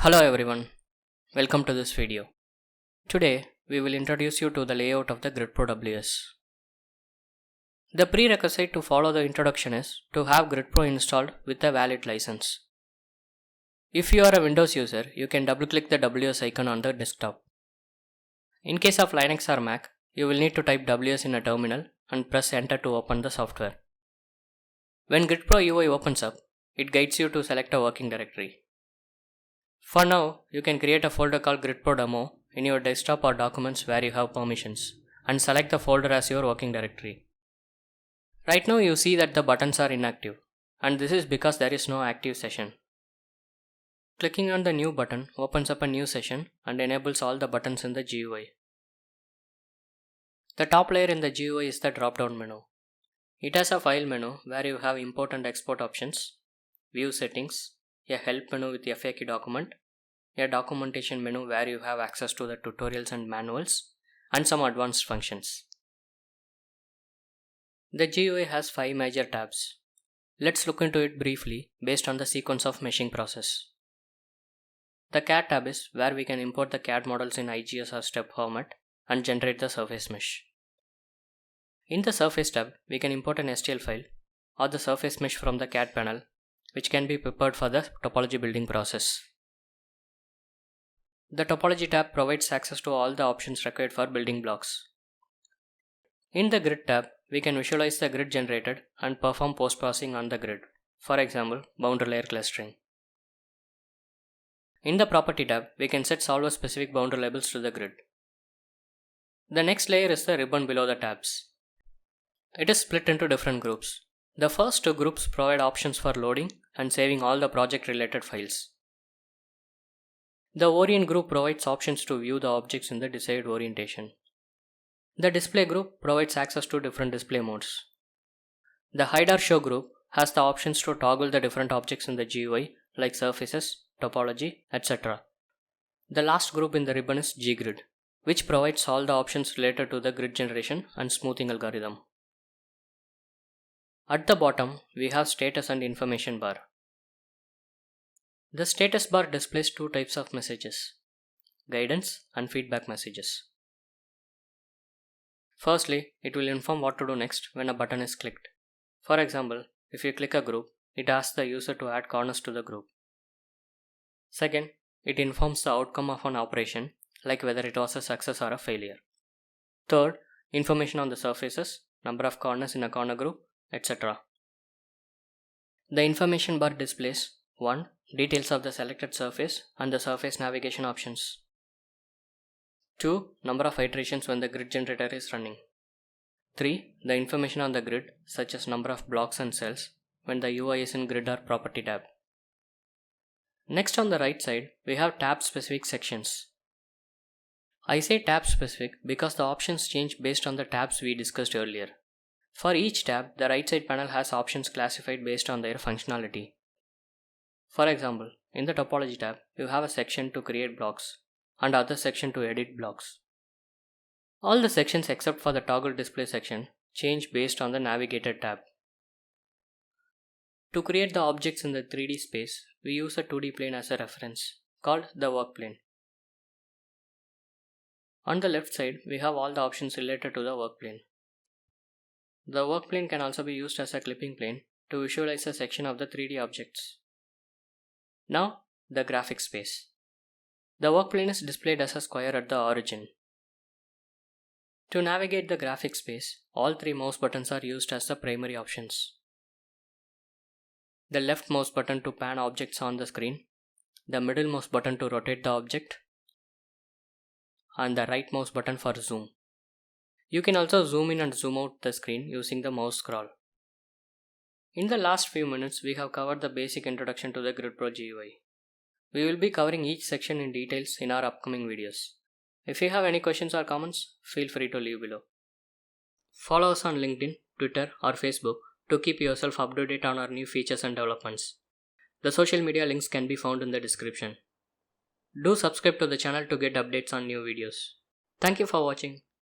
Hello everyone, welcome to this video. Today we will introduce you to the layout of the GridPro WS. The prerequisite to follow the introduction is to have GridPro installed with a valid license. If you are a Windows user, you can double click the WS icon on the desktop. In case of Linux or Mac, you will need to type WS in a terminal and press enter to open the software. When GridPro UI opens up, it guides you to select a working directory. For now, you can create a folder called GridPro Demo in your desktop or documents where you have permissions and select the folder as your working directory. Right now you see that the buttons are inactive, and this is because there is no active session. Clicking on the new button opens up a new session and enables all the buttons in the GUI. The top layer in the GUI is the drop-down menu. It has a file menu where you have import and export options, view settings, a help menu with FAQ document, a documentation menu where you have access to the tutorials and manuals, and some advanced functions. The GUI has 5 major tabs. Let's look into it briefly based on the sequence of meshing process. The CAD tab is where we can import the CAD models in IGS or step format and generate the surface mesh. In the surface tab, we can import an STL file or the surface mesh from the CAD panel, which can be prepared for the topology building process. The topology tab provides access to all the options required for building blocks. In the grid tab, we can visualize the grid generated and perform post-processing on the grid, for example, boundary layer clustering. In the property tab, we can set solver specific boundary labels to the grid. The next layer is the ribbon below the tabs. It is split into different groups. The first two groups provide options for loading and saving all the project related files. The Orient group provides options to view the objects in the desired orientation. The display group provides access to different display modes. The hide or show group has the options to toggle the different objects in the GUI like surfaces, topology, etc. The last group in the ribbon is Grid, which provides all the options related to the grid generation and smoothing algorithm. At the bottom, we have status and information bar. The status bar displays two types of messages: guidance and feedback messages. Firstly, it will inform what to do next when a button is clicked. For example, if you click a group, it asks the user to add corners to the group. Second, it informs the outcome of an operation, like whether it was a success or a failure. Third, information on the surfaces, number of corners in a corner group, etc. The information bar displays 1. Details of the selected surface and the surface navigation options. 2. Number of iterations when the grid generator is running. 3. The information on the grid, such as number of blocks and cells, when the UI is in grid or property tab. Next, on the right side, we have tab specific sections. I say tab specific because the options change based on the tabs we discussed earlier. For each tab, the right side panel has options classified based on their functionality. For example, in the topology tab, you have a section to create blocks and other section to edit blocks. All the sections except for the toggle display section change based on the navigated tab. To create the objects in the 3D space, we use a 2D plane as a reference, called the work plane. On the left side, we have all the options related to the work plane. The work plane can also be used as a clipping plane to visualize a section of the 3D objects. Now, the graphics space. The work plane is displayed as a square at the origin. To navigate the graphics space, all three mouse buttons are used as the primary options. The left mouse button to pan objects on the screen, the middle mouse button to rotate the object, and the right mouse button for zoom. You can also zoom in and zoom out the screen using the mouse scroll. In the last few minutes, we have covered the basic introduction to the GridPro GUI. We will be covering each section in details in our upcoming videos. If you have any questions or comments, feel free to leave below. Follow us on LinkedIn, Twitter, or Facebook to keep yourself up to date on our new features and developments. The social media links can be found in the description. Do subscribe to the channel to get updates on new videos. Thank you for watching.